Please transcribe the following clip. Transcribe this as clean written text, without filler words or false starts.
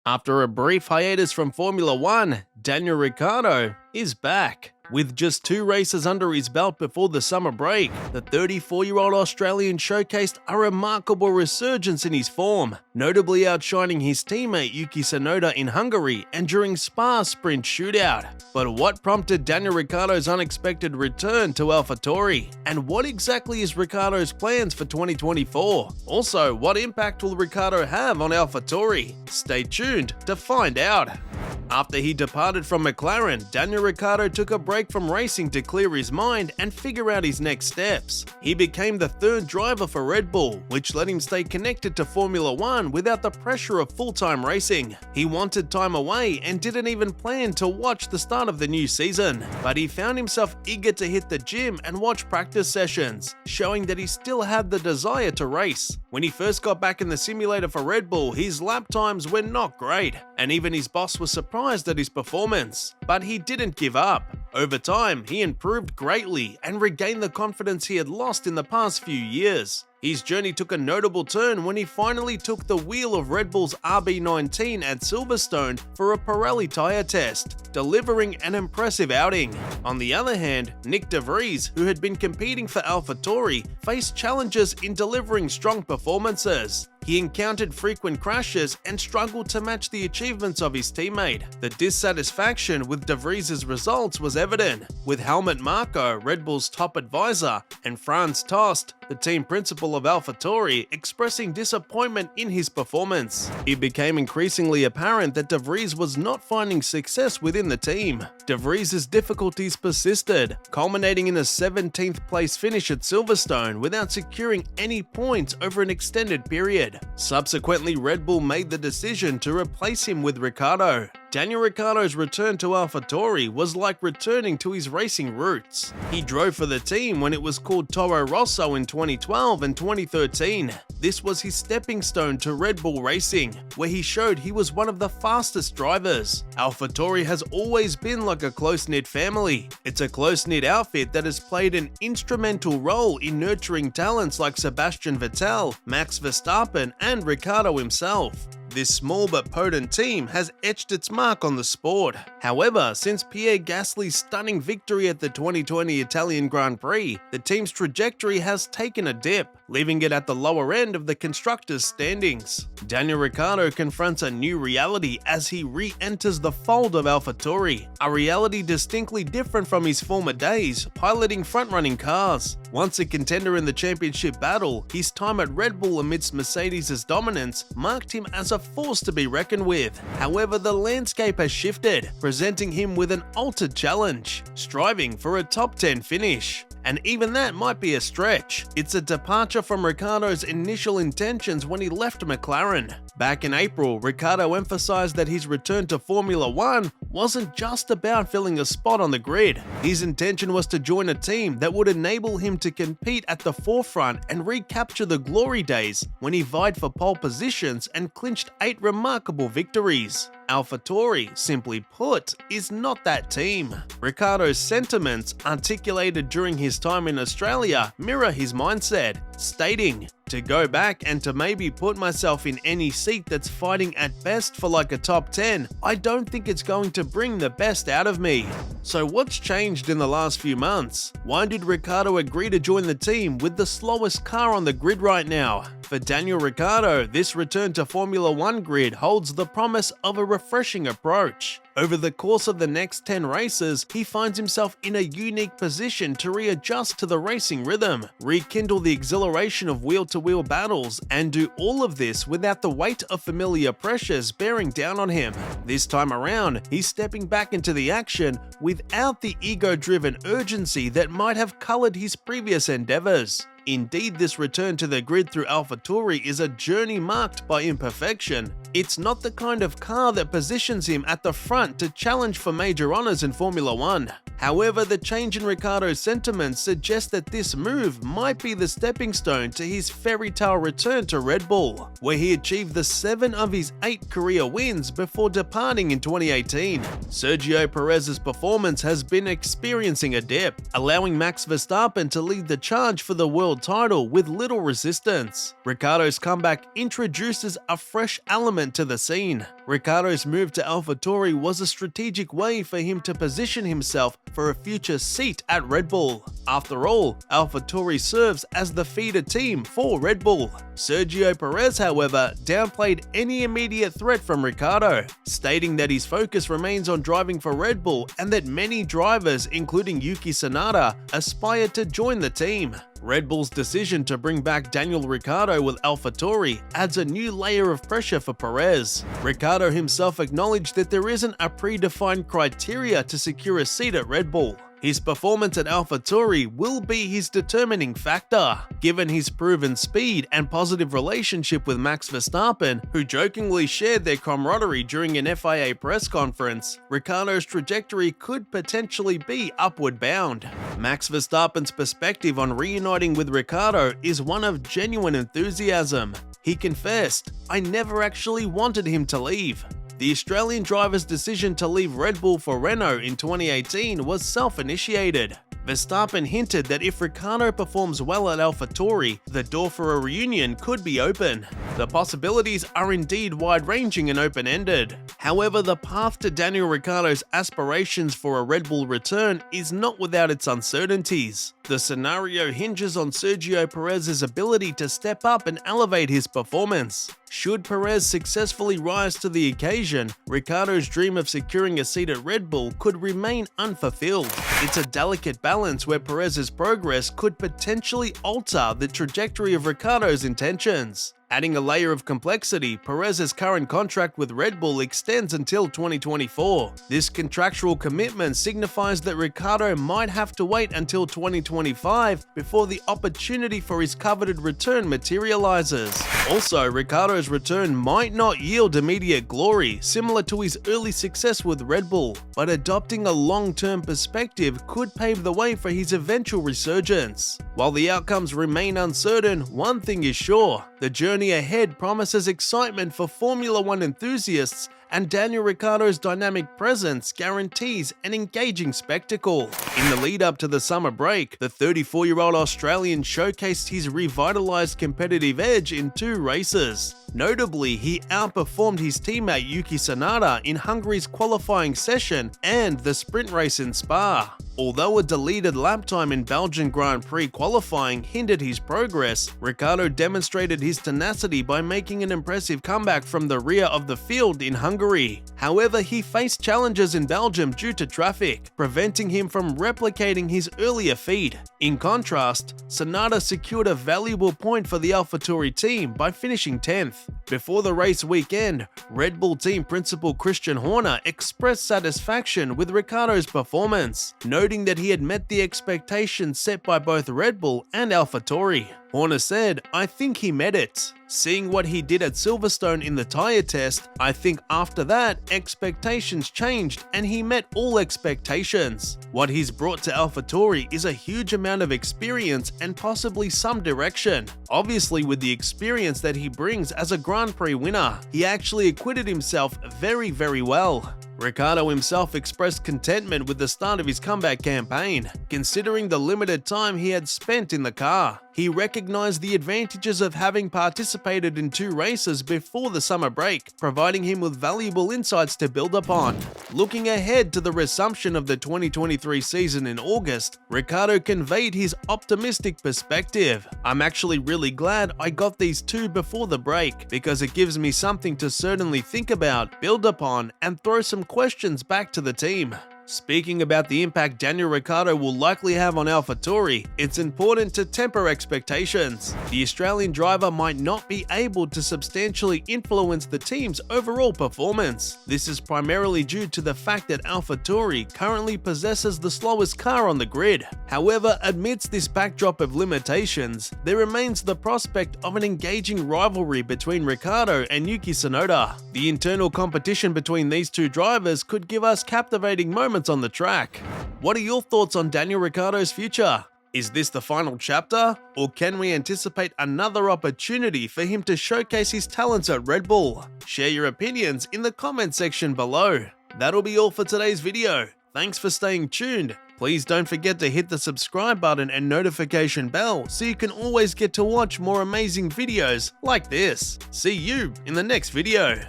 After a brief hiatus from Formula One, Daniel Ricciardo is back. With just 2 races under his belt before the summer break, the 34-year-old Australian showcased a remarkable resurgence in his form, notably outshining his teammate Yuki Tsunoda in Hungary and during Spa's sprint shootout. But what prompted Daniel Ricciardo's unexpected return to Alpha Tauri? And what exactly is Ricciardo's plans for 2024? Also, what impact will Ricciardo have on Alpha Tauri? Stay tuned to find out. After he departed from McLaren, Daniel Ricciardo took a break from racing to clear his mind and figure out his next steps. He became the 3rd driver for Red Bull, which let him stay connected to Formula One without the pressure of full-time racing. He wanted time away and didn't even plan to watch the start of the new season, but he found himself eager to hit the gym and watch practice sessions, showing that he still had the desire to race. When he first got back in the simulator for Red Bull, his lap times were not great, and even his boss was surprised at his performance. But he didn't give up. Over time, he improved greatly and regained the confidence he had lost in the past few years. His journey took a notable turn when he finally took the wheel of Red Bull's RB19 at Silverstone for a Pirelli tyre test, delivering an impressive outing. On the other hand, Nick de Vries, who had been competing for Alpha Tauri, faced challenges in delivering strong performances. He encountered frequent crashes and struggled to match the achievements of his teammate. The dissatisfaction with de Vries' results was evident, with Helmut Marko, Red Bull's top advisor, and Franz Tost, the team principal of Alpha Tauri, expressing disappointment in his performance. It became increasingly apparent that de Vries was not finding success within the team. De Vries' difficulties persisted, culminating in a 17th place finish at Silverstone without securing any points over an extended period. Subsequently, Red Bull made the decision to replace him with Ricciardo. Daniel Ricciardo's return to Alpha Tauri was like returning to his racing roots. He drove for the team when it was called Toro Rosso in 2012 and 2013. This was his stepping stone to Red Bull racing, where he showed he was one of the fastest drivers. Alpha Tauri has always been like a close-knit family. It's a close-knit outfit that has played an instrumental role in nurturing talents like Sebastian Vettel, Max Verstappen, and Ricciardo himself. This small but potent team has etched its mark on the sport. However, since Pierre Gasly's stunning victory at the 2020 Italian Grand Prix, the team's trajectory has taken a dip, leaving it at the lower end of the constructors' standings. Daniel Ricciardo confronts a new reality as he re-enters the fold of Alpha Tauri, a reality distinctly different from his former days, piloting front-running cars. Once a contender in the championship battle, his time at Red Bull amidst Mercedes' dominance marked him as a force to be reckoned with. However, the landscape has shifted, presenting him with an altered challenge, striving for a top 10 finish. And even that might be a stretch. It's a departure from Ricciardo's initial intentions when he left McLaren. Back in April, Ricciardo emphasized that his return to Formula One wasn't just about filling a spot on the grid. His intention was to join a team that would enable him to compete at the forefront and recapture the glory days when he vied for pole positions and clinched 8 remarkable victories. Alpha Tauri, simply put, is not that team. Ricciardo's sentiments, articulated during his time in Australia, mirror his mindset, stating, "To go back and to maybe put myself in any seat that's fighting at best for like a top 10, I don't think it's going to bring the best out of me." So what's changed in the last few months? Why did Ricciardo agree to join the team with the slowest car on the grid right now? For Daniel Ricciardo, this return to Formula One grid holds the promise of a refreshing approach. Over the course of the next 10 races, he finds himself in a unique position to readjust to the racing rhythm, rekindle the exhilaration of wheel-to-wheel battles, and do all of this without the weight of familiar pressures bearing down on him. This time around, he's stepping back into the action without the ego-driven urgency that might have colored his previous endeavors. Indeed, this return to the grid through Alpha Tauri is a journey marked by imperfection. It's not the kind of car that positions him at the front to challenge for major honors in Formula One. However, the change in Ricciardo's sentiments suggests that this move might be the stepping stone to his fairy tale return to Red Bull, where he achieved the 7 of his 8 career wins before departing in 2018. Sergio Perez's performance has been experiencing a dip, allowing Max Verstappen to lead the charge for the world title with little resistance. Ricciardo's comeback introduces a fresh element to the scene, Ricciardo's move to Alpha Tauri was a strategic way for him to position himself for a future seat at Red Bull. After all, Alpha Tauri serves as the feeder team for Red Bull. Sergio Perez, however, downplayed any immediate threat from Ricciardo, stating that his focus remains on driving for Red Bull and that many drivers, including Yuki Tsunoda, aspire to join the team. Red Bull's decision to bring back Daniel Ricciardo with Alpha Tauri adds a new layer of pressure for Perez. Ricciardo himself acknowledged that there isn't a predefined criteria to secure a seat at Red Bull. His performance at Alpha Tauri will be his determining factor, given his proven speed and positive relationship with Max Verstappen, who jokingly shared their camaraderie during an FIA press conference. Ricciardo's trajectory could potentially be upward bound. Max Verstappen's perspective on reuniting with Ricciardo is one of genuine enthusiasm. He confessed, "I never actually wanted him to leave." The Australian driver's decision to leave Red Bull for Renault in 2018 was self-initiated. Verstappen hinted that if Ricciardo performs well at Alpha Tauri, the door for a reunion could be open. The possibilities are indeed wide-ranging and open-ended. However, the path to Daniel Ricciardo's aspirations for a Red Bull return is not without its uncertainties. The scenario hinges on Sergio Perez's ability to step up and elevate his performance. Should Perez successfully rise to the occasion, Ricciardo's dream of securing a seat at Red Bull could remain unfulfilled. It's a delicate balance where Perez's progress could potentially alter the trajectory of Ricciardo's intentions. Adding a layer of complexity, Perez's current contract with Red Bull extends until 2024. This contractual commitment signifies that Ricciardo might have to wait until 2025 before the opportunity for his coveted return materializes. Also, Ricciardo's return might not yield immediate glory, similar to his early success with Red Bull, but adopting a long-term perspective could pave the way for his eventual resurgence. While the outcomes remain uncertain, one thing is sure: the journey ahead promises excitement for Formula One enthusiasts, and Daniel Ricciardo's dynamic presence guarantees an engaging spectacle. In the lead up to the summer break, the 34-year-old Australian showcased his revitalized competitive edge in 2 races. Notably, he outperformed his teammate Yuki Tsunoda in Hungary's qualifying session and the sprint race in Spa. Although a deleted lap time in Belgian Grand Prix qualifying hindered his progress, Ricciardo demonstrated his tenacity by making an impressive comeback from the rear of the field in Hungary. However, he faced challenges in Belgium due to traffic, preventing him from replicating his earlier feat. In contrast, Tsunoda secured a valuable point for the AlphaTauri team by finishing 10th. Before the race weekend, Red Bull team principal Christian Horner expressed satisfaction with Ricciardo's performance, noting that he had met the expectations set by both Red Bull and AlphaTauri. Horner said, "I think he met it. Seeing what he did at Silverstone in the tyre test, I think after that, expectations changed and he met all expectations. What he's brought to AlphaTauri is a huge amount of experience and possibly some direction. Obviously, with the experience that he brings as a Grand Prix winner, he actually acquitted himself very, very well." Ricciardo himself expressed contentment with the start of his comeback campaign, considering the limited time he had spent in the car. He recognized the advantages of having participated in 2 races before the summer break, providing him with valuable insights to build upon. Looking ahead to the resumption of the 2023 season in August, Ricciardo conveyed his optimistic perspective. "I'm actually really glad I got these 2 before the break, because it gives me something to certainly think about, build upon, and throw some questions back to the team." Speaking about the impact Daniel Ricciardo will likely have on AlphaTauri, it's important to temper expectations. The Australian driver might not be able to substantially influence the team's overall performance. This is primarily due to the fact that AlphaTauri currently possesses the slowest car on the grid. However, amidst this backdrop of limitations, there remains the prospect of an engaging rivalry between Ricciardo and Yuki Tsunoda. The internal competition between these 2 drivers could give us captivating moments on the track. What are your thoughts on Daniel Ricciardo's future? Is this the final chapter, or can we anticipate another opportunity for him to showcase his talents at Red Bull? Share your opinions in the comment section below. That'll be all for today's video. Thanks for staying tuned. Please don't forget to hit the subscribe button and notification bell so you can always get to watch more amazing videos like this. See you in the next video.